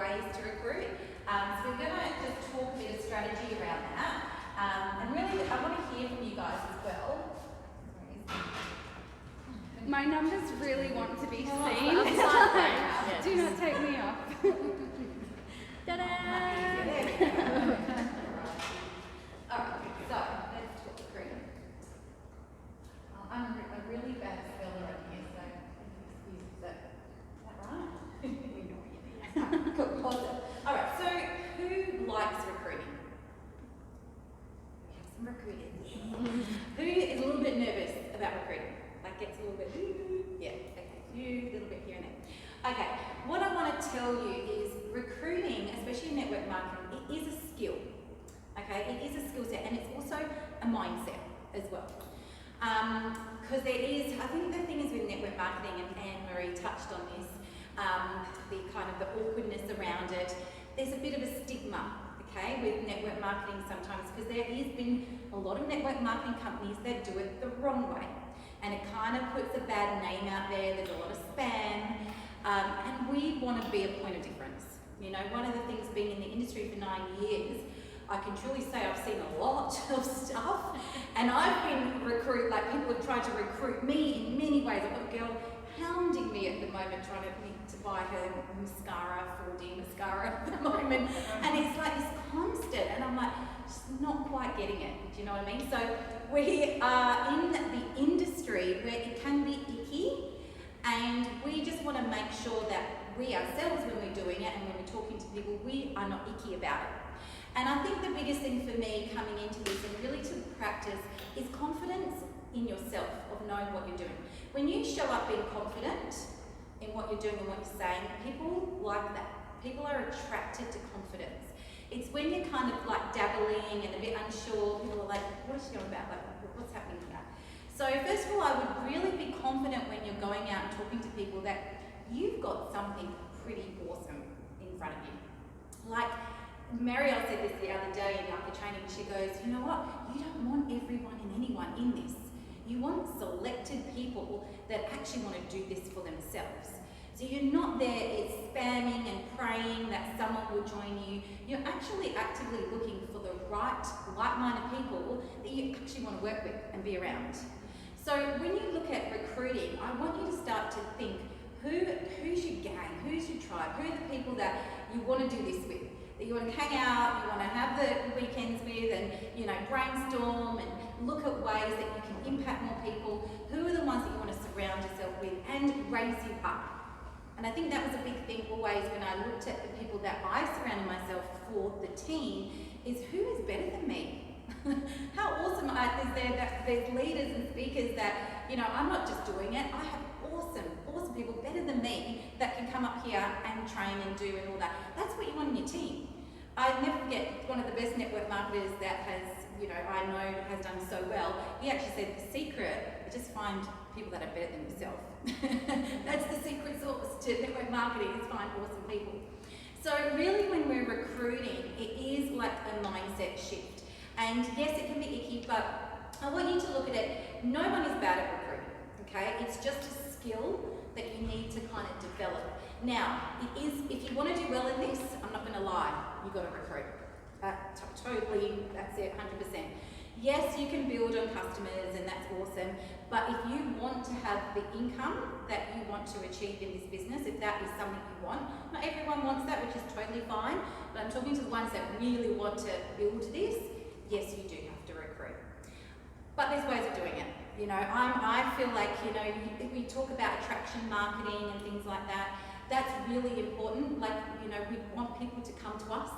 ways to recruit. So we're going to just talk a bit of strategy around that. And really, I want to hear from you guys as well. My numbers really want to be seen. Do not take me off. Ta-da! Alright, so let's talk recruiting. I'm a really bad speller in here, so excuse that. Is that right? Cool, awesome. Alright, so who likes recruiting? We have some recruiters. Who is a little bit nervous about recruiting? Like gets a little bit, yeah, okay, you, a little bit here and there. Okay, what I want to tell you is recruiting, especially in network marketing, it is a skill. Okay, it is a skill set and it's also a mindset as well. Because there is, I think the thing is with network marketing, and Anne-Marie touched on this, the kind of the awkwardness around it, there's a bit of a stigma, okay, with network marketing sometimes, because there has been a lot of network marketing companies that do it the wrong way. And it kind of puts a bad name out there, there's a lot of spam, and we want to be a point of difference. You know, one of the things being in the industry for 9 years, I can truly say I've seen a lot of stuff, and I've been people have tried to recruit me in many ways. I've got a girl hounding me at the moment trying to buy her mascara, 4D mascara at the moment, and it's like this constant, and I'm like, just not quite getting it, do you know what I mean? So we are in the industry where it can be icky, and we just want to make sure that we ourselves, when we're doing it and when we're talking to people, we are not icky about it. And I think the biggest thing for me coming into this and really to practice is confidence in yourself, of knowing what you're doing. When you show up being confident in what you're doing and what you're saying, people like that. People are attracted to confidence. It's when you're kind of like dabbling and a bit unsure, people are like, what is she on about? Like, what's happening here? So first of all, I would really be confident when you're going out and talking to people that you've got something pretty awesome in front of you. Like, Marielle said this the other day in like a training, she goes, you know what, you don't want everyone and anyone in this. You want selected people that actually want to do this for themselves. So you're not there, it's spamming and praying that someone will join you. You're actually actively looking for the right, like-minded people that you actually want to work with and be around. So when you look at recruiting, I want you to start to think, who's your gang, who's your tribe, who are the people that you want to do this with? That you want to hang out, you want to have the weekends with, and you know, brainstorm and look at ways that you can impact more people. Who are the ones that you want to surround yourself with and raise you up? And I think that was a big thing always when I looked at the people that I surrounded myself for the team, is who is better than me? How awesome is there that there's leaders and speakers that, you know, I'm not just doing it, I have awesome people better than me that can come up here and train and do and all that. That's what you want in your team. I never forget one of the best network marketers that has, you know, I know has done so well. He actually said the secret is just find people that are better than yourself. That's the secret sauce to network marketing, is find awesome people. So really when we're recruiting, it is like a mindset shift. And yes, it can be icky, but I want you to look at it. No one is bad at recruiting, okay? It's just a skill that you need to kind of develop. Now, it is, if you want to do well in this, I'm not going to lie, you've got to recruit. Totally, that's it, 100%. Yes, you can build on customers and that's awesome, but if you want to have the income that you want to achieve in this business, if that is something you want, not everyone wants that, which is totally fine, but I'm talking to the ones that really want to build this, yes, you do have to recruit. But there's ways of doing it. You know, I feel like, you know, we talk about attraction marketing and things like that. That's really important. Like, you know, we want people to come to us.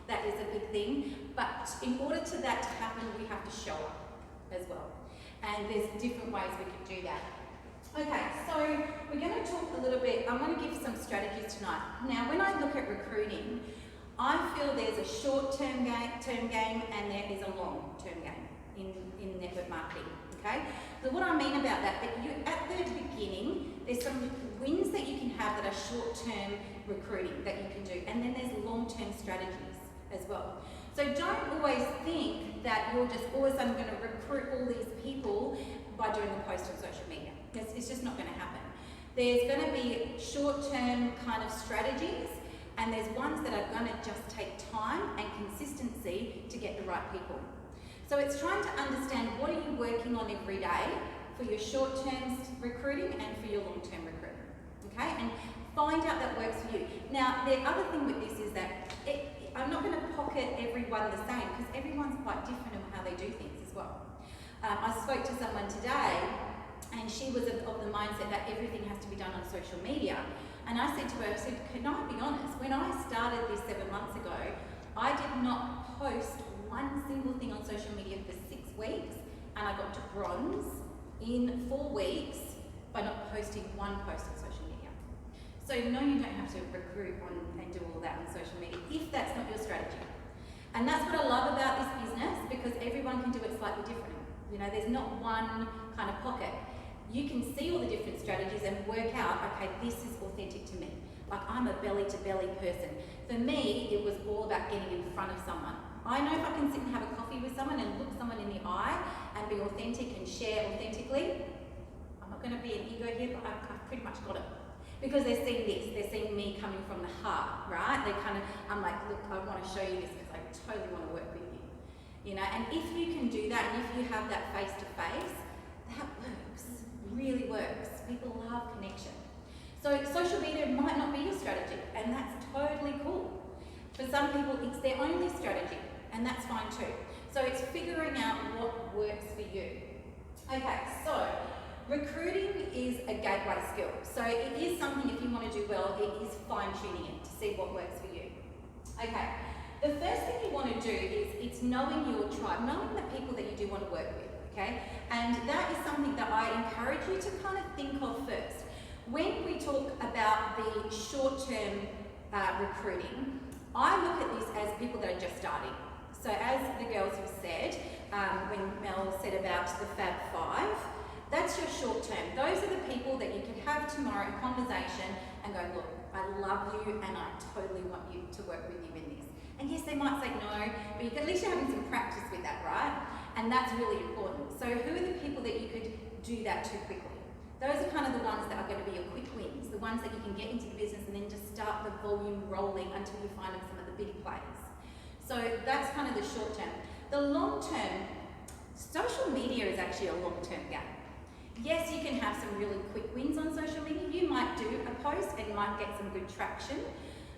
That is a big thing. But in order to that to happen, we have to show up as well. And there's different ways we can do that. Okay, so we're going to talk a little bit. I'm going to give some strategies tonight. Now, when I look at recruiting, I feel there's a short-term game and there is a long-term game in network marketing. Okay, so what I mean about that you at the beginning, there's some wins that you can have that are short-term recruiting that you can do, and then there's long-term strategies as well. So don't always think that you're just all of a sudden going to recruit all these people by doing a post on social media. It's just not going to happen. There's going to be short-term kind of strategies, and there's ones that are going to just take time and consistency to get the right people. So it's trying to understand what are you working on every day for your short-term recruiting and for your long-term recruiting, okay? And find out that works for you. Now, the other thing with this is that I'm not going to pocket everyone the same because everyone's quite different in how they do things as well. I spoke to someone today and she was of the mindset that everything has to be done on social media. And I said to her, I said, can I be honest? When I started this 7 months ago, I did not post one single thing on social media for 6 weeks, and I got to bronze in 4 weeks by not posting one post on social media. So no, you don't have to recruit on and do all that on social media if that's not your strategy. And that's what I love about this business, because everyone can do it slightly different. You know, there's not one kind of pocket. You can see all the different strategies and work out, okay, this is authentic to me. Like, I'm a belly-to-belly person. For me, it was all about getting in front of someone. I know if I can sit and have a coffee with someone and look someone in the eye and be authentic and share authentically, I'm not going to be an ego here, but I've pretty much got it. Because they're seeing this, they're seeing me coming from the heart, right? They kind of, I'm like, look, I want to show you this because I totally want to work with you. You know, and if you can do that, and if you have that face-to-face, that works, really works. People love connection. So social media might not be your strategy, and that's totally cool. For some people, it's their only strategy, and that's fine too. So it's figuring out what works for you. Okay, so recruiting is a gateway skill. So it is something, if you want to do well, it is fine-tuning it to see what works for you. Okay, the first thing you want to do is it's knowing your tribe, knowing the people that you do want to work with, okay? And that is something that I encourage you to kind of think of first. When we talk about the short-term recruiting, I look at this as people that are just starting. So as the girls have said, when Mel said about the Fab Five, that's your short term. Those are the people that you can have tomorrow in conversation and go, look, I love you and I totally want you to work with you in this. And yes, they might say no, but at least you're having some practice with that, right? And that's really important. So who are the people that you could do that to quickly? Those are kind of the ones that are going to be your quick wins, the ones that you can get into the business and then just start the volume rolling until you find some of the big players. So that's kind of the short term. The long term, social media is actually a long-term game. Yes, you can have some really quick wins on social media. You might do a post and might get some good traction.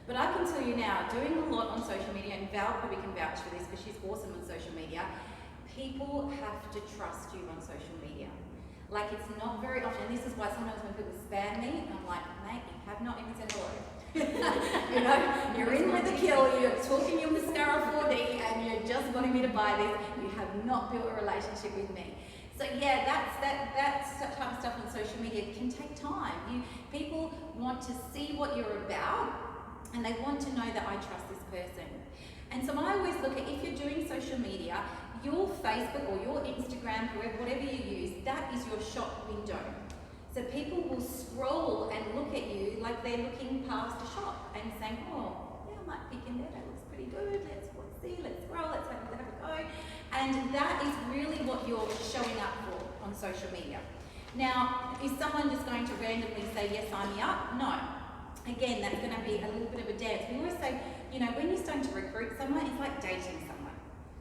But I can tell you now, doing a lot on social media, and Val probably can vouch for this because she's awesome on social media, people have to trust you on social media. Like, it's not very often, and this is why sometimes when people spam me, I'm like, mate, you have not even said hello. You know, you're in with a kill, you're talking your mascara 4D, and you're just wanting me to buy this. You have not built a relationship with me. So yeah, that's type of stuff on social media. It can take time. People want to see what you're about, and they want to know that I trust this person. And so I always look at, if you're doing social media, your Facebook or your Instagram, whatever you use, that is your shop window. So people will scroll and look at you like they're looking past a shop and saying, oh, yeah, I might pick in there, that looks pretty good, let's see, let's scroll, let's have a go. And that is really what you're showing up for on social media. Now, is someone just going to randomly say, yes, sign me up? No. Again, that's going to be a little bit of a dance. We always say, you know, when you're starting to recruit someone, it's like dating someone.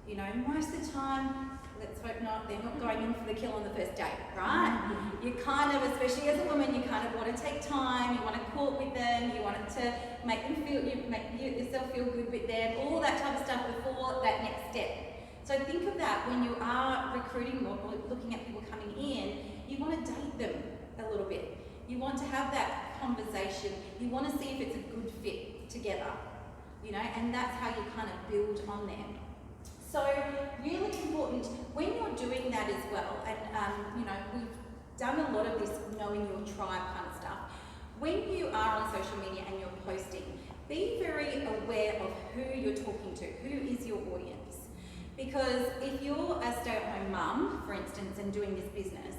You know, most of the time, let's hope not, they're not going in for the kill on the first date, right? You kind of, especially as a woman, you kind of want to take time, you want to court with them, you want to make them feel, make yourself feel good with them, all that type of stuff before that next step. So think of that when you are recruiting or looking at people coming in, you want to date them a little bit. You want to have that conversation, you want to see if it's a good fit together, you know, and that's how you kind of build on them. So really important when you're doing that as well, and you know, we've done a lot of this knowing your tribe kind of stuff. When you are on social media and you're posting, be very aware of who you're talking to, who is your audience. Because if you're a stay-at-home mum, for instance, and doing this business,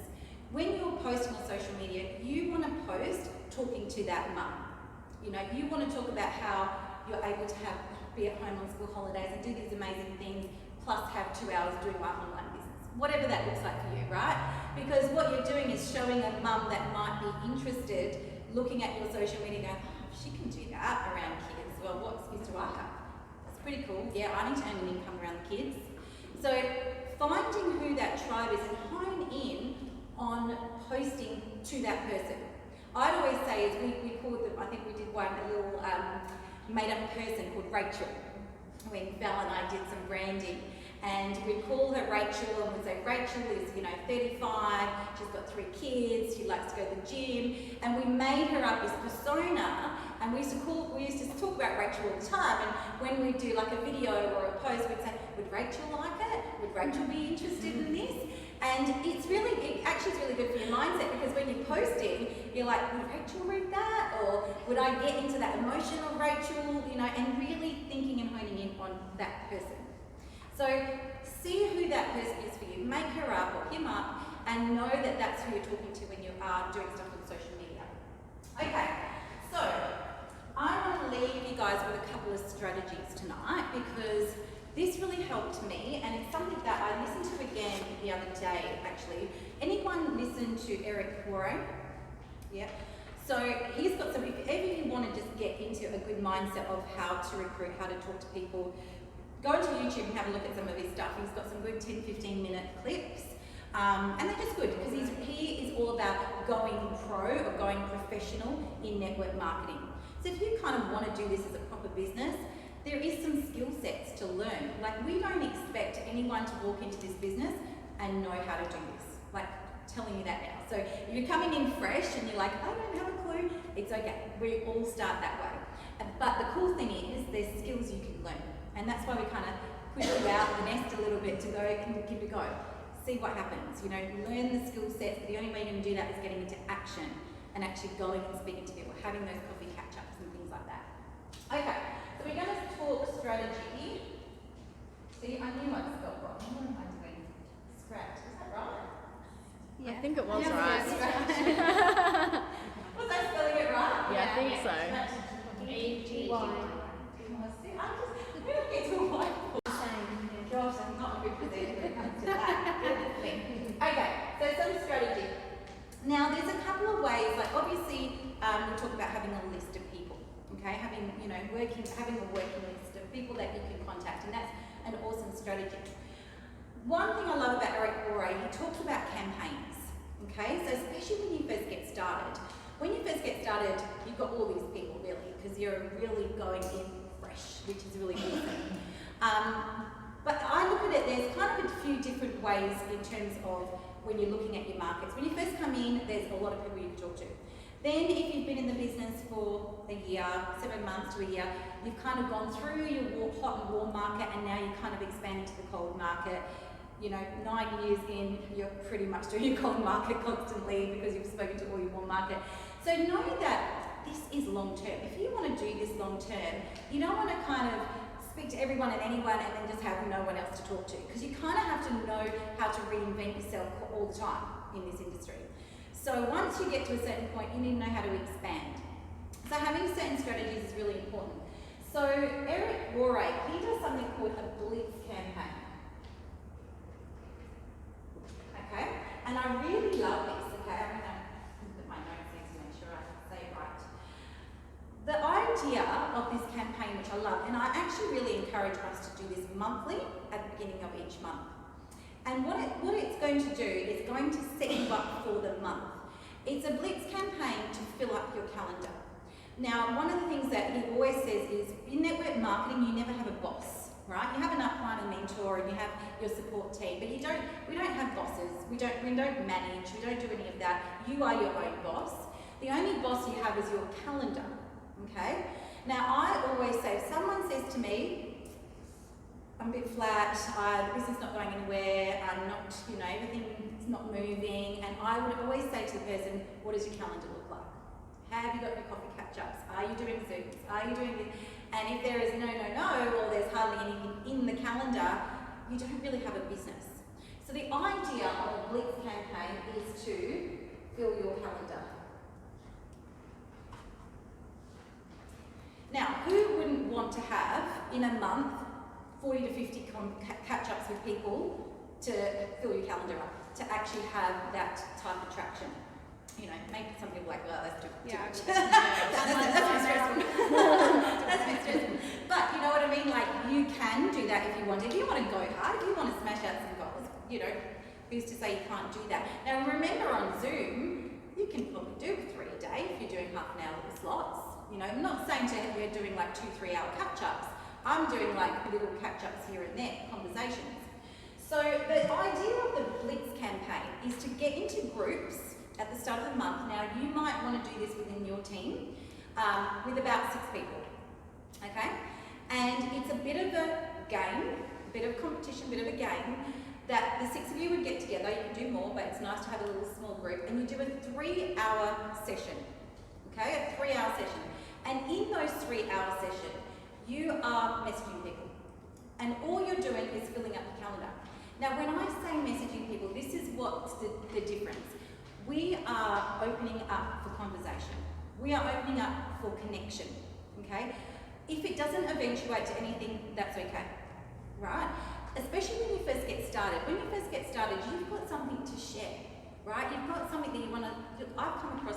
when you're posting on social media, you want to post talking to that mum. You know, you want to talk about how you're able to be at home on school holidays and do these amazing things, plus have 2 hours doing my online business. Whatever that looks like for you, right? Because what you're doing is showing a mum that might be interested, looking at your social media going, oh, she can do that around kids, well, what skills do I have? It's pretty cool. Yeah, I need to earn an income around the kids. So finding who that tribe is and hone in on posting to that person. I'd always say is we called them, I think we did one, a little made-up person called Rachel, when Val and I did some branding. And we'd call her Rachel and we'd say, Rachel is, 35, she's got 3 kids, she likes to go to the gym. And we made her up this persona, and we used to talk about Rachel all the time. And when we do like a video or a post, we'd say, would Rachel like it? Would Rachel be interested in this? And it actually is really good for your mindset, because when you're posting, you're like, would Rachel read that? Or would I get into that emotion of Rachel, and really thinking and honing in on that person. So see who that person is for you, make her up or him up, and know that that's who you're talking to when you are doing stuff on social media. Okay, so I want to leave you guys with a couple of strategies tonight, because this really helped me, and it's something that I listened to again the other day, actually. Anyone listen to Eric Worre? Yeah. So he's got some, if ever you want to just get into a good mindset of how to recruit, how to talk to people, go to YouTube and have a look at some of his stuff. He's got some good 10-15 minute clips. And they're just good, because he is all about going pro or going professional in network marketing. So if you kind of want to do this as a proper business, there is some skill sets to learn. Like, we don't expect anyone to walk into this business and know how to do this. Like, telling you that now. So if you're coming in fresh and you're like, I don't have a clue, it's okay. We all start that way. But the cool thing is, there's skills you can learn. And that's why we kind of push you out the nest a little bit to go and give it a go. See what happens. Learn the skill sets, but the only way you're going to do that is getting into action and actually going and speaking to people, having those coffee catch-ups and things like that. Okay, so we're going to talk strategy. See, I knew I'd spelled wrong. What am I doing? Scratch. Is that right? I Yeah. think it was Yeah, right. Was I spelling it right? Yeah, I think so. We don't get to a whiteboard. Gosh, I'm not a good presenter when it comes to that. Okay, so some strategy. Now, there's a couple of ways. Like, obviously, we talk about having a list of people. Okay, having a working list of people that you can contact, and that's an awesome strategy. One thing I love about Eric Worre, he talks about campaigns. Okay, so especially when you first get started. When you first get started, you've got all these people really, because you're really going in fresh, which is really awesome. But I look at it, there's kind of a few different ways in terms of when you're looking at your markets. When you first come in, there's a lot of people you can talk to. Then if you've been in the business for a year, 7 months to a year, you've kind of gone through your hot and warm market, and now you're kind of expanding to the cold market. 9 years in, you're pretty much doing your cold market constantly because you've spoken to all your warm market. So know that this is long term. If you want to do this long term, you don't want to kind of speak to everyone and anyone and then just have no one else to talk to, because you kind of have to know how to reinvent yourself all the time in this industry. So once you get to a certain point, you need to know how to expand. So having certain strategies is really important. So Eric Worre, he does something called a blitz campaign. Okay, and I really love this. Okay, I'm going to look at my notes here to make sure I say it right. The idea of this campaign, which I love, and I actually really encourage us to do this monthly at the beginning of each month. And what it's going to do is going to set you up for the month. It's a blitz campaign to fill up your calendar. Now, one of the things that he always says is, in network marketing, you never have a boss, right? You have an upline, a mentor, and you have your support team, but we don't have bosses. We don't manage. We don't do any of that. You are your own boss. The only boss you have is your calendar. Okay. Now, I always say, if someone says to me, I'm a bit flat, the business is not going anywhere, I'm not, everything's not moving, and I would always say to the person, what does your calendar look like? Have you got your coffee catch-ups? Are you doing Zooms? Are you doing this? And if there is no, or there's hardly anything in the calendar, you don't really have a business. So the idea of a blitz campaign is to fill your calendar. Now, who wouldn't want to have, in a month, 40 to 50 catch-ups with people to fill your calendar up, to actually have that type of traction? you know, maybe some people are like, oh, that's too Yeah. much. That's stressful. That's a bit stressful. But you know what I mean? Like, you can do that if you want. If you want to go hard, if you want to smash out some goals, you know, who's to say you can't do that? Now remember, on Zoom, you can probably do 3 a day if you're doing half an hour little slots. You know, I'm not saying we're doing like 2-3 hour catch-ups. I'm doing like little catch-ups here and there, conversations. So the idea of the Blitz campaign is to get into groups at the start of the month. Now you might want to do this within your team with about 6 people, okay? And it's a bit of a game, a bit of competition, a bit of a game that the 6 of you would get together. You can do more, but it's nice to have a little small group, and you do a 3-hour session, okay? A 3-hour session. And in those 3-hour session, you are messaging people. And all you're doing is filling up your calendar. Now, when I say messaging people, this is what's the difference. We are opening up for conversation. We are opening up for connection, okay? If it doesn't eventuate to anything, that's okay, right? Especially when you first get started. When you first get started, you've got something to share, right? You've got something that you want to, I've come across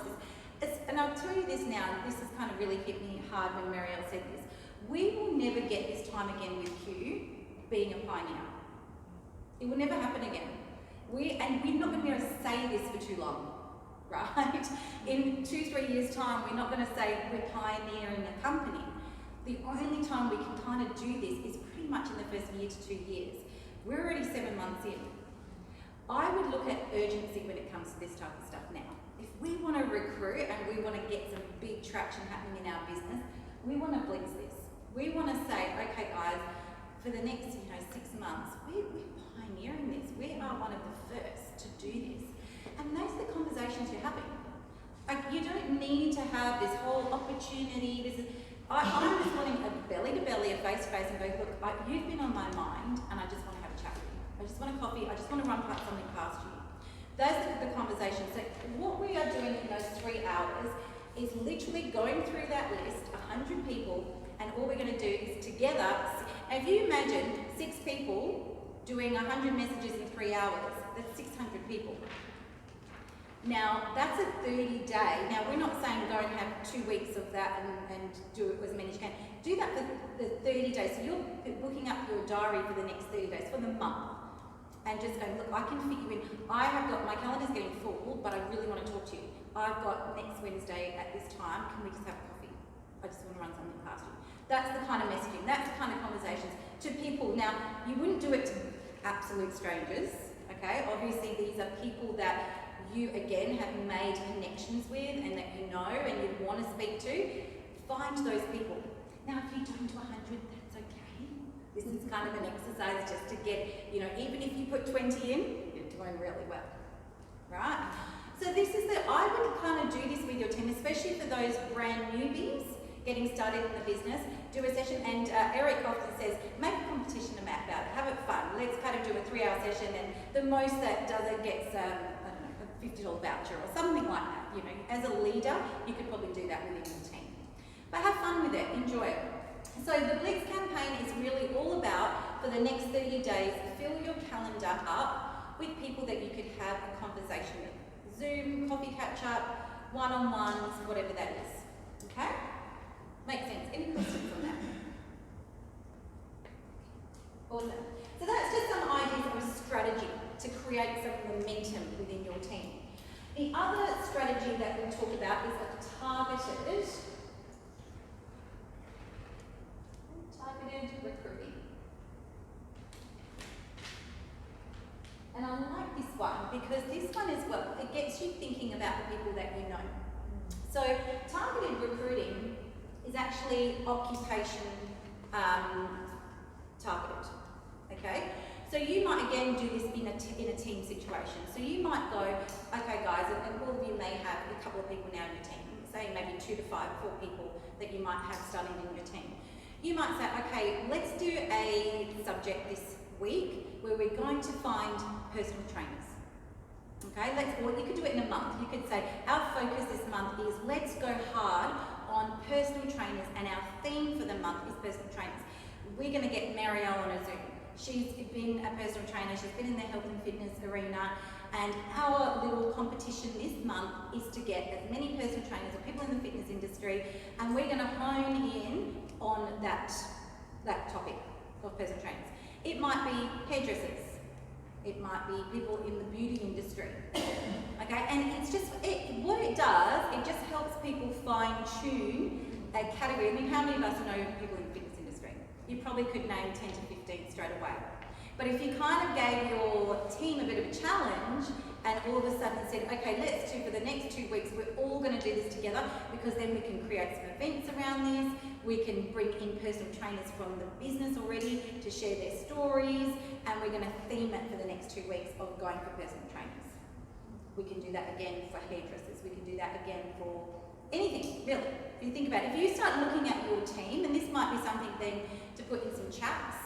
this, and I'll tell you this now, and this has kind of really hit me hard when Marielle said this. We will never get this time again with you being a pioneer. It will never happen again. We're not going to be able to say this for too long, right? In 2-3 years' time, we're not going to say we're pioneering a company. The only time we can kind of do this is pretty much in the first 1 to 2 years. We're already 7 months in. I would look at urgency when it comes to this type of stuff now. If we want to recruit and we want to get some big traction happening in our business, we want to blitz this. We want to say, okay guys, for the next 6 months, we're pioneering this. We are one of the first to do this. And those are the conversations you're having. Like, you don't need to have this whole opportunity. I'm just wanting a belly-to-belly, a face-to-face, and go, look, you've been on my mind, and I just want to have a chat with you. I just want a coffee. I just want to run something past you. Those are the conversations. So what we are doing in those 3 hours is literally going through that list, 100 people, and all we're going to do is together, and if you imagine 6 people doing 100 messages in 3 hours, that's 600 people. Now, that's a 30-day. Now, we're not saying go and have 2 weeks of that and do it as many as you can. Do that for the 30 days. So you're booking up your diary for the next 30 days, for the month. And just go, look, I can fit you in. I have got, my calendar's getting full, but I really want to talk to you. I've got next Wednesday at this time, can we just have a coffee? I just want to run something past you. That's the kind of messaging, that's the kind of conversations to people. Now, you wouldn't do it to absolute strangers, okay? Obviously, these are people that you, again, have made connections with and that you know and you want to speak to. Find those people. Now, if you don't do 100, that's okay. This is kind of an exercise just to get, even if you put 20 in, you're doing really well, right? So this is I would kind of do this with your team, especially for those brand newbies getting started in the business. Do a session, and Eric often says, make a competition about it, have it fun. Let's kind of do a 3-hour session, and the most that does it gets, a $50 voucher or something like that. As a leader, you could probably do that within your team. But have fun with it, enjoy it. So the Blitz campaign is really all about, for the next 30 days, fill your calendar up with people that you could have a conversation with. Zoom, coffee catch-up, one-on-ones, whatever that is. Okay? Makes sense. Any questions on that? Awesome. So that's just some ideas of strategy to create some momentum within your team. The other strategy that we'll talk about is a targeted recruiting. And I like this one because this one as well, it gets you thinking about the people that you know. So targeted recruiting is actually occupation targeted, okay? So you might again do this in a team situation. So you might go, okay guys, and all of you may have a couple of people now in your team, say maybe 2 to 5, 4 people that you might have starting in your team. You might say, okay, let's do a subject this week where we're going to find personal trainers. Okay, or you could do it in a month. You could say, our focus this month is let's go hard on personal trainers, and our theme for the month is personal trainers. We're going to get Marielle on a Zoom. She's been a personal trainer, she's been in the health and fitness arena, And our little competition this month is to get as many personal trainers or people in the fitness industry, and we're going to hone in on that topic of personal trainers. It might be hairdressers, it might be people in the beauty industry, okay? And it's just, what it does, it just helps people fine tune a category. I mean, how many of us know people in the fitness industry? You probably could name 10 to 15 straight away. But if you kind of gave your team a bit of a challenge and all of a sudden said, okay, let's do for the next 2 weeks, we're all going to do this together, because then we can create some events around this, we can bring in personal trainers from the business already to share their stories, and we're going to theme it for the next 2 weeks of going for personal trainers. We can do that again for hairdressers, we can do that again for anything, really. If you think about it, if you start looking at your team, and this might be something then to put in some chats,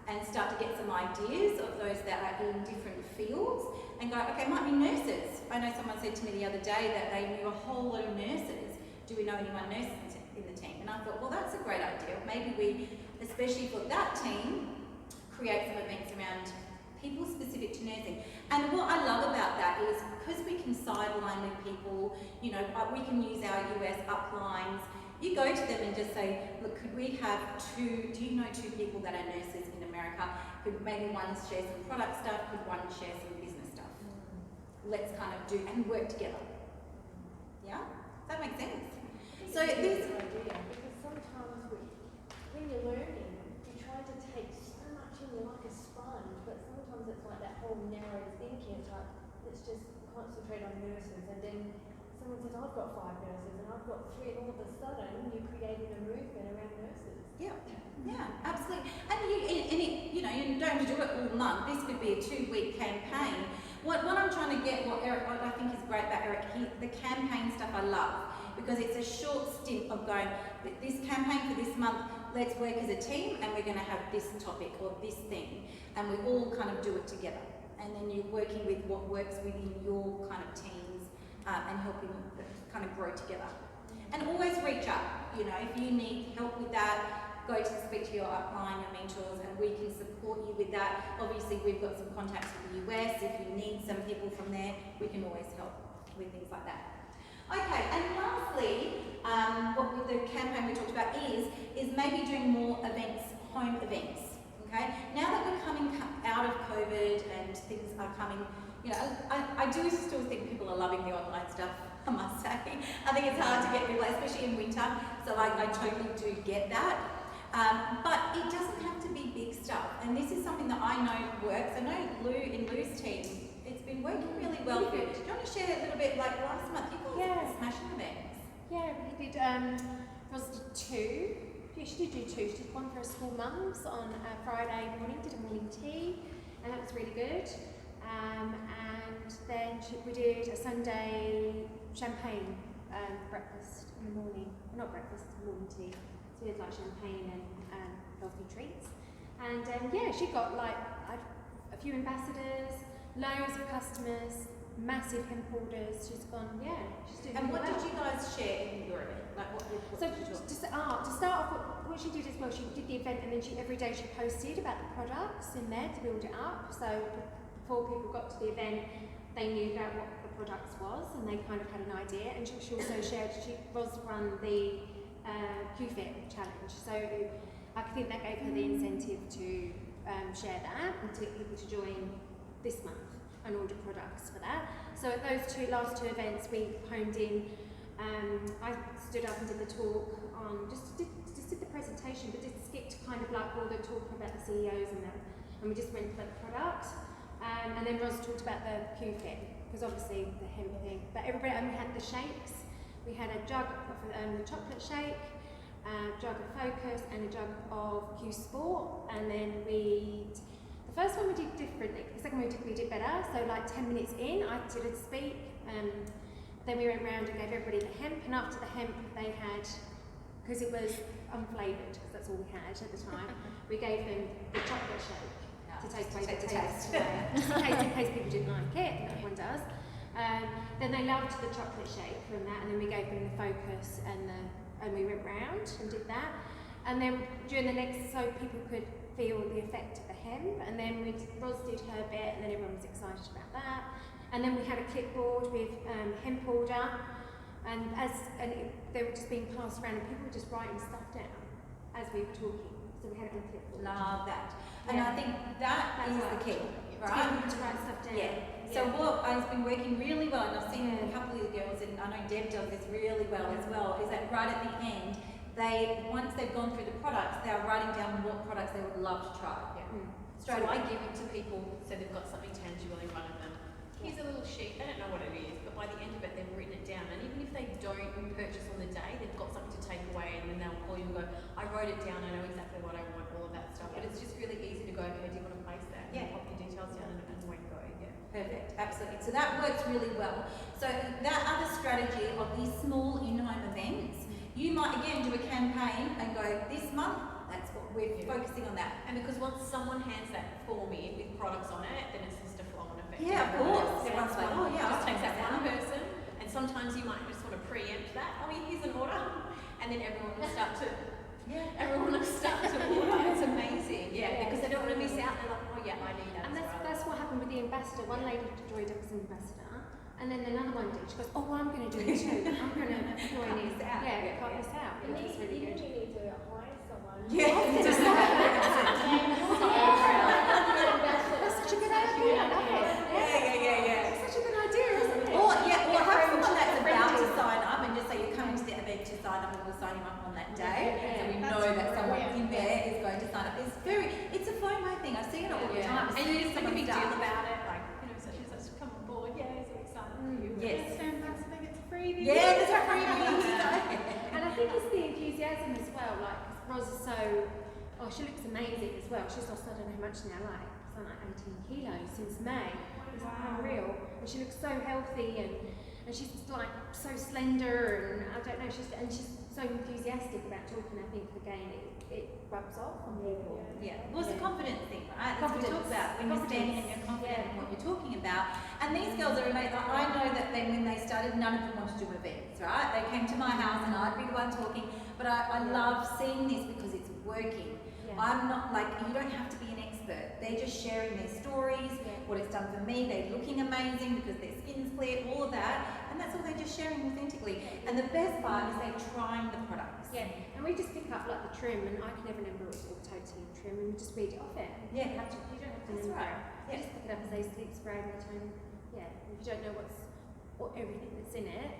and start to get some ideas of those that are in different fields, and go, okay, might be nurses. I know someone said to me the other day that they knew a whole lot of nurses. Do we know anyone nurses in the team? And I thought, well, that's a great idea. Maybe we, especially for that team, create some events around people specific to nursing. And what I love about that is because we can sideline with people, you know, we can use our US uplines. You go to them and just say, look, could we have do you know 2 people that are nurses in America? Could maybe one share some product stuff, could one share some business stuff? Let's kind of do and work together. Yeah? Does that make sense? So this idea, because sometimes when you're learning, you try to take so much in, you're like a sponge, but sometimes it's like that whole narrow thinking, it's like, let's just concentrate on nurses, and then someone says, I've got 5 nurses, and I've got 3, and all of a sudden you're creating a movement around nurses. Yeah, absolutely. And you know, you don't have to do it all month. This could be a 2-week campaign. What I'm trying to get, what I think is great about Eric, the campaign stuff I love, because it's a short stint of going, this campaign for this month, let's work as a team, and we're going to have this topic or this thing, and we all kind of do it together. And then you're working with what works within your kind of teams, and helping kind of grow together. And always reach out, you know, if you need help with that, go to speak to your upline, your mentors, and we can support you with that. Obviously, we've got some contacts with the US. If you need some people from there, we can always help with things like that. Okay, and lastly, what the campaign we talked about is maybe doing more events, home events. Okay, now that we're coming out of COVID and things are coming, you know, I do still think people are loving the online stuff, I must say. I think it's hard to get people, especially in winter, so I totally do get that. But it doesn't have to be big stuff, and this is something that I know works. I know in Lou's team, it's been working really well for you. Do you want to share a little bit, like last month, you guys were smashing events? Yeah, we did, was 2. Yeah, she did do 2. She did one for her school mums on Friday morning, did a morning tea, and that was really good. And then we did a Sunday champagne breakfast in the morning. Not breakfast, morning tea. So we had like champagne and healthy treats. And yeah, she got like a few ambassadors, loads of customers, massive hemp orders. She's gone, yeah, she's doing And really what well. did you guys share in your event? Like what So did you talk? to start off, what she did as well, she did the event, and then every day she posted about the products in there to build it up. So before people got to the event, they knew about what the products was, and they kind of had an idea. And she also shared, she was run the QFit challenge. So I think that gave her the incentive to share that and to get people to join this month and order products for that. So at those last two events, we honed in. I stood up and did the talk on, just did the presentation, but skipped kind of like all the talk about the CEOs and them, and we just went for the product. And then Roz talked about the QFit, because obviously the hemp thing. But everybody, and we had the shakes. We had a jug of the chocolate shake, a jug of Focus, and a jug of Q Sport. And then the first one we did differently. The second one we did better. So like 10 minutes in, I did a speak. Then we went round and gave everybody the hemp. And after the hemp, they had, because it was unflavoured, because that's all we had at the time, we gave them the chocolate shake. To take away the taste away. Just in case people didn't like it, and everyone does. Then they loved the chocolate shake from that, and then we gave them the Focus, and we went round and did that. And then during the next, so people could feel the effect of the hemp, and then Roz did her bit, and then everyone was excited about that. And then we had a clipboard with hemp order, they were just being passed around, and people were just writing stuff down as we were talking. So we had it on clipboard. Love that. And Yeah. I think that is the key, To right? get people to write stuff down. Yeah. So what has been working really well, and I've seen a couple of the girls, and I know Deb does this really well as well, is that right at the end, once they've gone through the products, they are writing down what products they would love to try. Yeah. Straight So away. I give it to people so they've got something tangible in front of them. Here's a little sheet, they don't know what it is, but by the end of it they've written it down. And even if they don't purchase on the day, they've got something to take away, and then they'll call you and go, I wrote it down, I know exactly what I want, all of that stuff. But it's just really easy to go, okay, do you want to place that? And Yeah. pop your details down and away you go. Yeah. Perfect, absolutely. So that works really well. So that other strategy of these small in-home events, you might again do a campaign and go, this month, that's what we're focusing on that. And because once someone hands that form in with products on it, then it's just a flow-on effect. to Yeah, of everyone course. else. Everyone's like, oh yeah, Just I'll takes check that that one out. person, and sometimes you might just want to preempt that. Oh, here's an order, and then everyone will start to. Yeah. Everyone will start to order. It's amazing. Yeah, because they don't want to miss out. They're like, oh yeah, I need that. And as well. that's what happened with the ambassador. One lady joined us as an ambassador, and then another one did. She goes, oh, well, I'm going to do it too. I'm going to join Cut in. this out. Yeah, cut this out. You Which need, was really you good. need to hire someone. Yeah. That's such a good idea. I love it. Yeah. It's such a good idea, isn't it? Or have someone that's about to sign up and just say you're coming to the event to sign up, and we'll sign you up on that day. So we know that someone in there is going to sign up. It's a FOMO thing. I see it all the time. And you just make a big deal Someone about it, like, you know, such and such come on board. Yeah, so excited for you. Yes. So ambassador gets a freebie. Yeah, there's a freebie. And I think it's the enthusiasm as well. Like, 'cause Ros is so, she looks amazing as well. She's lost, I don't know how much now, like, it's like 18 kilos since May. It's unreal. And she looks so healthy, and she's like so slender, and I don't know, she's so enthusiastic about talking. I think again, it rubs off on people. Yeah, well, it's a confidence thing, right? That's what we talk Confidence. about when you're standing and you're confident in what you're talking about. And these girls are amazing. I know that when they started, none of them wanted to do events, right? They came to my house and I'd be the one talking. But I love seeing this because it's working. Yeah. I'm not like, you don't have to be an expert. They're just sharing their stories, what it's done for me. They're looking amazing because their skin's clear, all of that. And that's all they're just sharing authentically. And the best part is they're trying the products. Yeah, and we just pick up like the trim, and I can never remember it's all totally trim, and we just read it off it. Yeah. You don't have to That's remember right. it. Yeah. You just pick it up and say sleep spray melatonin. Yeah, if you don't know what everything that's in it,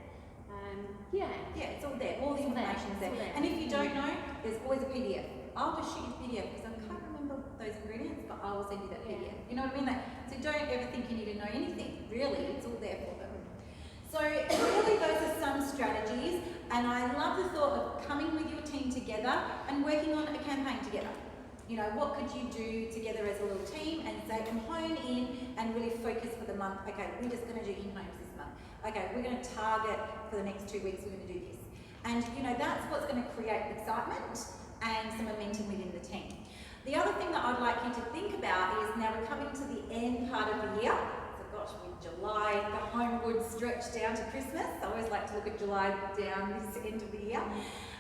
Yeah, it's all there. All the It's all there. information's there. It's all there. And if you don't know, there's always a PDF. I'll just shoot you a PDF because I can't remember those ingredients, but I will send you that Yeah. PDF. You know what I mean? So don't ever think you need to know anything. Really, it's all there for them. So really those are some strategies, and I love the thought of coming with your team together and working on a campaign together. You know, what could you do together as a little team and say, and hone in and really focus for the month. Okay, we're just going to do in-homes this month. Okay, we're going to target for the next 2 weeks, we're going to do this. And you know, that's what's going to create excitement and some momentum within the team. The other thing that I'd like you to think about is, now we're coming to the end part of the year. So gosh, with July, the homeward stretch down to Christmas. I always like to look at July down this end of the year.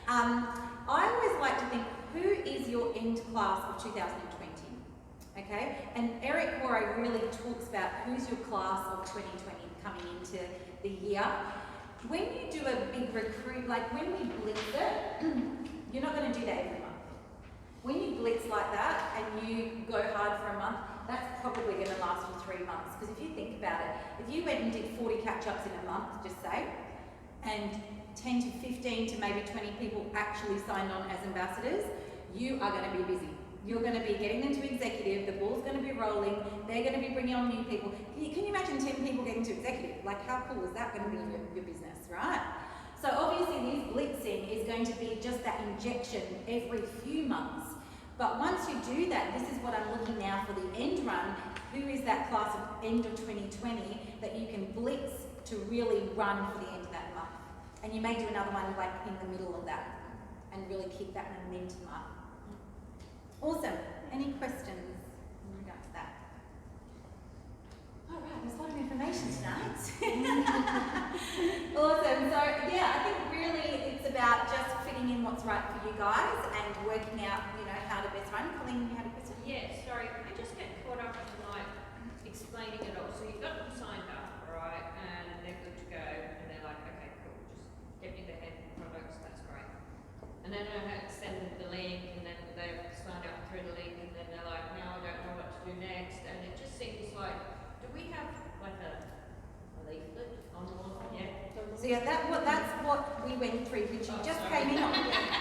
I always like to think, who is your end class of 2020? Okay, and Eric Warre really talks about who's your class of 2020 coming into the year. When you do a big recruit, like when we blitz it, you're not going to do that every month. When you blitz like that and you go hard for a month, that's probably going to last you 3 months. Because if you think about it, if you went and did 40 catch-ups in a month, just say, and 10 to 15 to maybe 20 people actually signed on as ambassadors, you are going to be busy. You're going to be getting them to executive, the ball's going to be rolling, they're going to be bringing on new people. Can you imagine 10 people getting to executive? Like, how cool is that going to be in your business, right? So obviously this blitzing is going to be just that injection every few months. But once you do that, this is what I'm looking now for the end run. Who is that class of end of 2020 that you can blitz to really run for the end of that month? And you may do another one like in the middle of that and really keep that momentum up. Awesome. Any questions in regards to that? All right, there's a lot of information tonight. Awesome. So yeah, I think really it's about just fitting in what's right for you guys and working out, you know, how to best run. Colleen, you had a question? Yeah, sorry, I just get caught up in like explaining it all. So you've got them signed up, So yeah, that's what we went through, which you just came in on.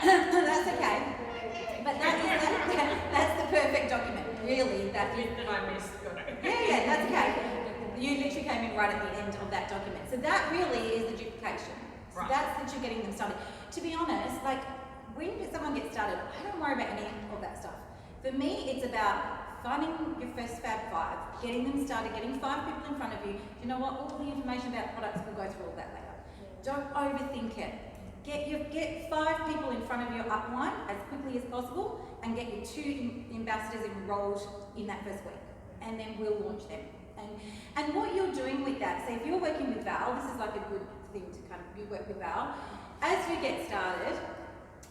That's okay. But that's the perfect document, really. That is that I missed. Got it. yeah, that's okay. You literally came in right at the end of that document. So that really is the duplication. So Right. that's that you're getting them started. To be honest, like when someone gets started, I don't worry about any of that stuff. For me, it's about finding your first Fab 5, getting them started, getting 5 people in front of you. You know what? All the information about products, we'll go through all that later. Don't overthink it. Get 5 people in front of your upline as quickly as possible, and get your 2 ambassadors enrolled in that first week, and then we'll launch them. And what you're doing with that, so if you're working with Val, this is like a good thing to kind of, you work with Val. As you get started,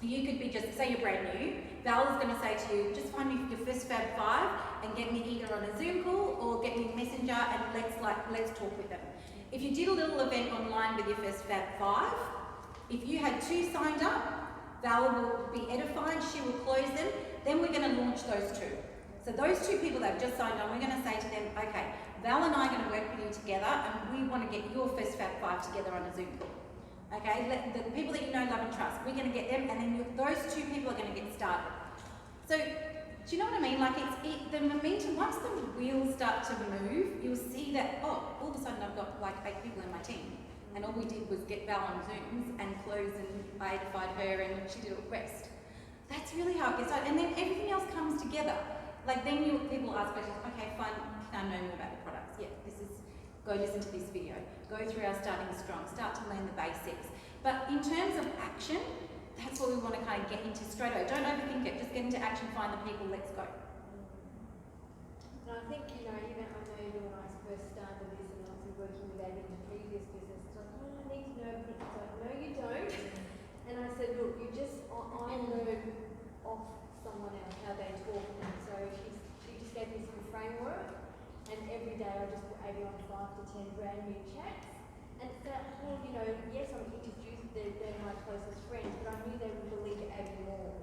you could be just, say you're brand new, Val is going to say to you, just find me your first Fab 5 and get me either on a Zoom call or get me Messenger, and let's talk with them. If you did a little event online with your first Fab 5, if you had 2 signed up, Val will be edified, she will close them, then we're going to launch those 2. So those 2 people that have just signed on, we're going to say to them, okay, Val and I are going to work with you together, and we want to get your first Fab 5 together on a Zoom call. Okay, the people that you know, love and trust, we're going to get them, and then those 2 people are going to get started. So, do you know what I mean? Like the momentum, once the wheels start to move, you'll see that, oh, all of a sudden I've got like 8 people in my team. And all we did was get Val on Zooms and close, and I edified her and she did a request. That's really how it gets started. And then everything else comes together. Like then people ask questions, okay, fine, can I know more about the products? Yeah, go listen to this video. Go through our starting strong, start to learn the basics. But in terms of action, that's what we want to kind of get into straight away. Don't overthink it, just get into action, find the people, let's go. And I think, you know, even I know when I first started this and I was working with Abbi in the previous business, it's like, oh, I need to know, but it's like, no, you don't. And I said, look, I learn off someone else how they talk, and so she just gave me some framework, and every day I just put Abbi on 5 to 10 brand new chats. And it's that whole, you know, yes, I'm introduced, they're my closest friends, but I knew they would believe Abbi more.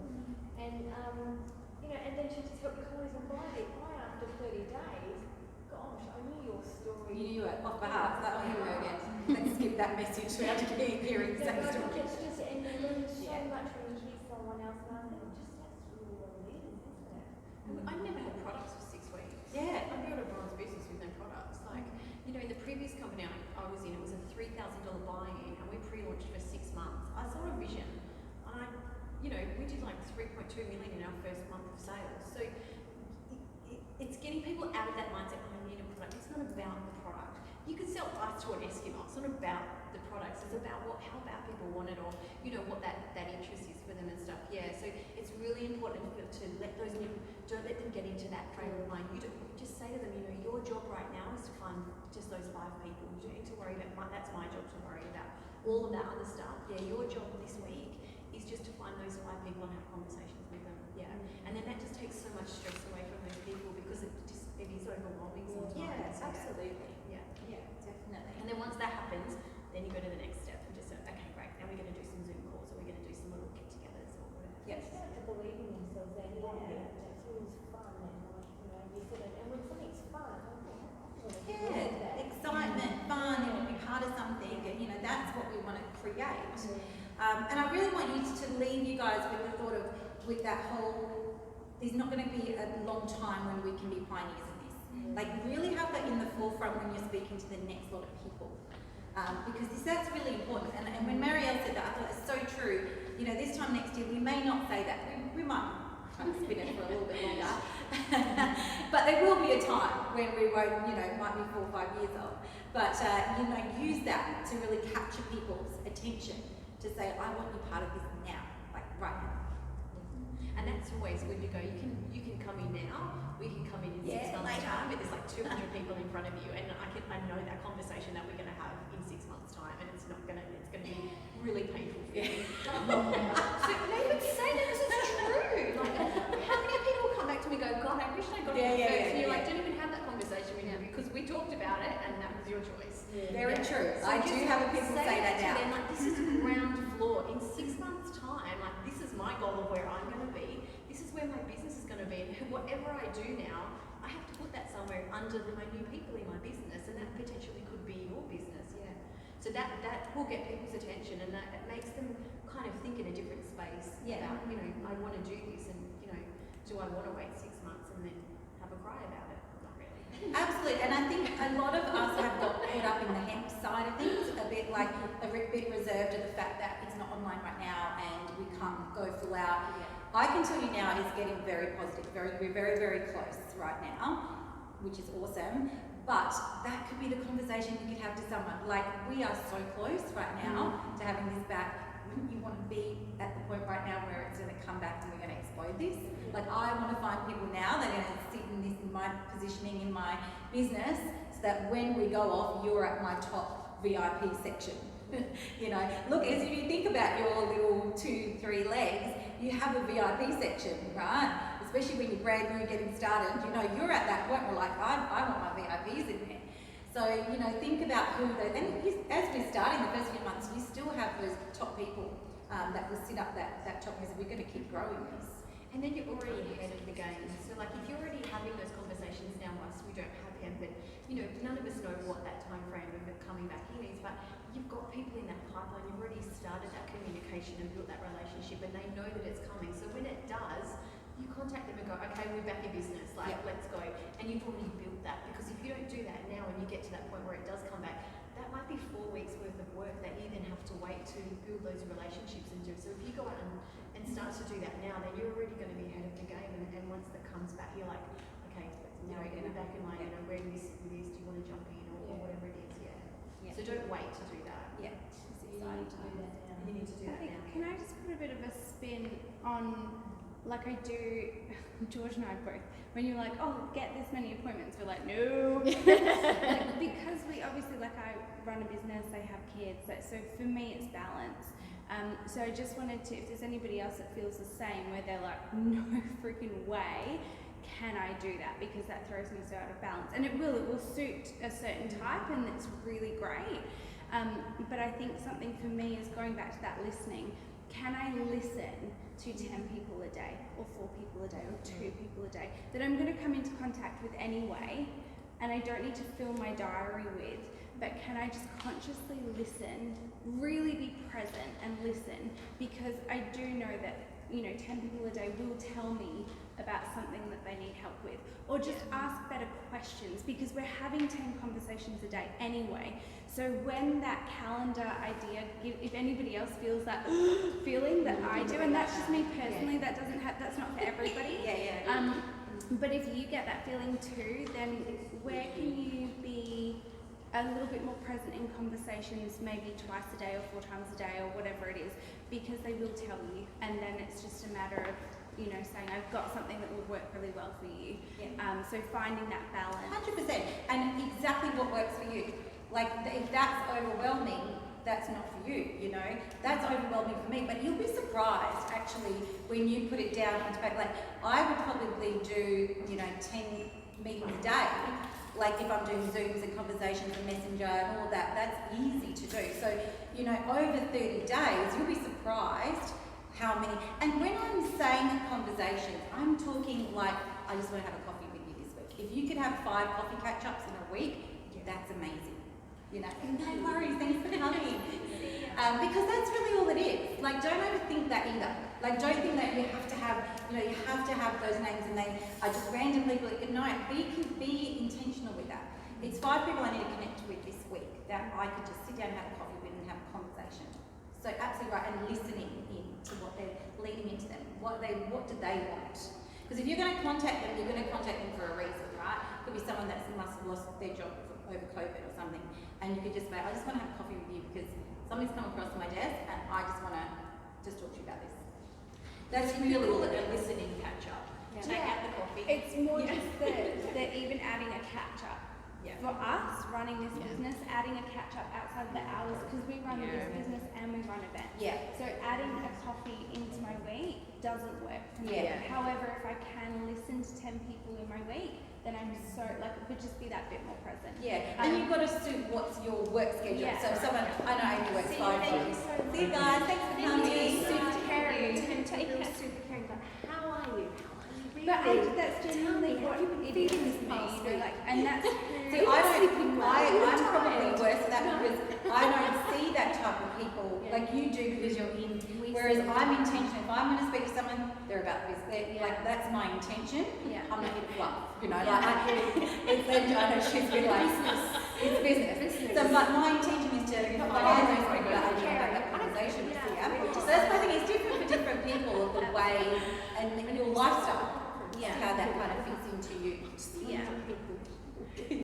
And, you know, and then she just helped me call and buy it. After 30 days, gosh, I knew your story. You knew it off behalf, that here we go again. Let's skip that message so we have to keep hearing the same story. It's just, and you learn so much when you hear someone else, and I think that's really what it is, isn't it? I never had products for 6 weeks. Yeah. I built a bronze business with no products. Like, you know, in the previous company I was in, it was a $3,000 buy-in, and we pre-launched for 6 months. I saw a vision, and you know, we did like 3.2 million in our first month of sales. So it's getting people out of that mindset, oh, I need a product. It's not about the product. You can sell ice to an Eskimo. It's not about the products. It's about how bad people want it, or, you know, what that interest is for them and stuff. Yeah, so it's really important to let those new, don't let them get into that frame of mind. You just say to them, you know, your job right now is to find just those 5 people. You don't need to worry about, that's my job to worry about. All of that other stuff. Yeah, your job this week is just to find those 5 people and have conversations with them. Yeah, and then that just takes so much stress away from those people, because it is overwhelming sometimes. Yeah, absolutely. Yeah. Yeah, definitely. And then once that happens, then you go to the next step and just say, okay, great, now we're going to do some Zoom calls, or we're going to do some little get-togethers, or whatever. Yes. They start to believe in themselves, they know that feels fun, and like, you know, you said it, and when something's fun, I think, Yeah, excitement, fun, they want to be part of something, and you know, that's what we want to create. And I really want you to leave you guys with the thought of, with that whole, there's not going to be a long time when we can be pioneers in this. Like, really have that in the forefront when you're speaking to the next lot of people. Because that's really important. And when Marielle said that, I thought it's so true. You know, this time next year, we may not say that. We might spin it for a little bit longer. But there will be a time when we won't, you know, it might be 4 or 5 years old. But, you know, use that to really capture people's attention, to say, I want you part of this now, like right now. And that's always good to go. You can come in now. We can come in 6 months' time, but there's like 200 people in front of you, and I know that conversation that we're going to have in 6 months' time, and it's going to be really painful for you. So no, but say that this is true. Like, how many people come back to me and go, God, I wish I got it first. And you're like, don't even have that conversation with me, because we talked about it, and that was your choice. Very true. So I do have people say that now. To them, like, this is ground floor. In 6 months' time, like, this is my goal of where I'm going to be. This is where my business is going to be. And whatever I do now, I have to put that somewhere under my new people in my business, and that potentially could be your business. Yeah. So that will get people's attention, and that it makes them kind of think in a different space Yeah. about, you know, I want to do this, and you know, do I want to wait 6 months and then have a cry about it? Not really. Absolutely, and I think a lot of us have got caught up in the hemp side of things, a bit like a bit reserved to the fact that it's not online right now and we can't go full out. I can tell you now it's getting very positive, we're very, very close right now, which is awesome. But that could be the conversation you could have to someone. Like, we are so close right now to having this back. Wouldn't you want to be at the point right now where it's going to come back and we're going to explode this? Like, I want to find people now that are going to sit in this, in my positioning in my business, so that when we go off, you're at my top VIP section. You know, look, as you think about your little 2-3 legs, you have a VIP section, right? Especially when you're brand new getting started, you know, you're at that point where like, I want my VIPs in there. So, you know, think about who they, then as we're starting the first few months, you still have those top people that will sit up that top because we're going to keep growing this. And then you're already ahead of the game. So like if you're already having those conversations now, whilst we don't have him, but you know, none of us know what that time frame of it coming back in is, but you've got people in that pipeline, you've already started that communication and built that relationship, and they know that it's coming. So when it does, you contact them and go, okay, we're back in business, like, let's go. And you've already built that, because if you don't do that now and you get to that point where it does come back, that might be 4 weeks worth of work that you then have to wait to build those relationships and do. So if you go out and start to do that now, then you're already going to be ahead of the game. And once that comes back, you're like, okay, you know, we're back in line, and we're in this, do you want to jump in, or whatever it is, So don't wait to do that. Yeah. So you need to do that now. You need to do that now. Can I just put a bit of a spin on, like I do, George and I both, when you're like, oh, get this many appointments, we're like, no. Like, because we obviously, like, I run a business, I have kids, so for me it's balance. So I just wanted to, if there's anybody else that feels the same, where they're like, no freaking way, can I do that? Because that throws me so out of balance. And it will suit a certain type, and it's really great. But I think something for me is going back to that listening. Can I listen to 10 people a day, or 4 people a day, or 2 people a day that I'm going to come into contact with anyway, and I don't need to fill my diary with, but can I just consciously listen, really be present and listen, because I do know that, you know, 10 people a day will tell me about something that they need help with, or just ask better questions, because we're having 10 conversations a day anyway. So when that calendar idea, if anybody else feels that feeling that I do, and that's just me personally, that's not for everybody. But if you get that feeling too, then where can you be a little bit more present in conversations, maybe twice a day or 4 times a day or whatever it is, because they will tell you, and then it's just a matter of, you know, saying I've got something that will work really well for you. So finding that balance. 100%, and exactly what works for you. Like, if that's overwhelming, that's not for you, you know. That's overwhelming for me, but you'll be surprised, actually, when you put it down into fact. Like, I would probably do, you know, 10 meetings a day. Like, if I'm doing Zooms and conversations and Messenger and all that, that's easy to do. So, you know, over 30 days, you'll be surprised how many. And when I'm saying conversations, I'm talking like, I just want to have a coffee with you this week. If you could have 5 coffee catch-ups in a week, that's amazing. You know, no worries, thanks for coming. Because that's really all it is. Like, don't overthink that either. Like, don't think that you have to have, you know, you have to have those names and they are just random people. No, be intentional with that. It's 5 people I need to connect with this week that I could just sit down and have a coffee with and have a conversation. So absolutely right, and listening in to what they're leading into them. What do they want? Because if you're going to contact them, you're going to contact them for a reason, right? Could be someone that must have lost their job over COVID or something, and you could just say, I just want to have a coffee with you because something's come across my desk and I just want to just talk to you about this. That's really all it is. Listening catch up. Take out the coffee. It's more just the even adding a catch up. For us, running this business, adding a catch up outside of the hours, because we run this business and we run events. So adding a coffee into my week doesn't work for me. However, if I can listen to 10 people in my week, then I'm so, like, it would just be that bit more present. And you've got to suit what's your work schedule. So if someone, I know Amy works 5 days. See you guys, thanks for coming. Super caring, super caring. But how are you? But that's genuinely what it is me, you know, like, and that's See, I'm probably worse at that because I don't see that type people Yeah. like you do because you're in. We Whereas see- I'm intentional. If I'm going to speak to someone, they're about this. Yeah. Like that's my intention. Yeah. I'm not here to fluff. You know, Yeah. like I know she's been like it's business. So my intention is to provide those people that actually have that conversation with you. So that's why I think it's different for different people, the way and your lifestyle, Yeah. how that kind of fits into you. Yeah.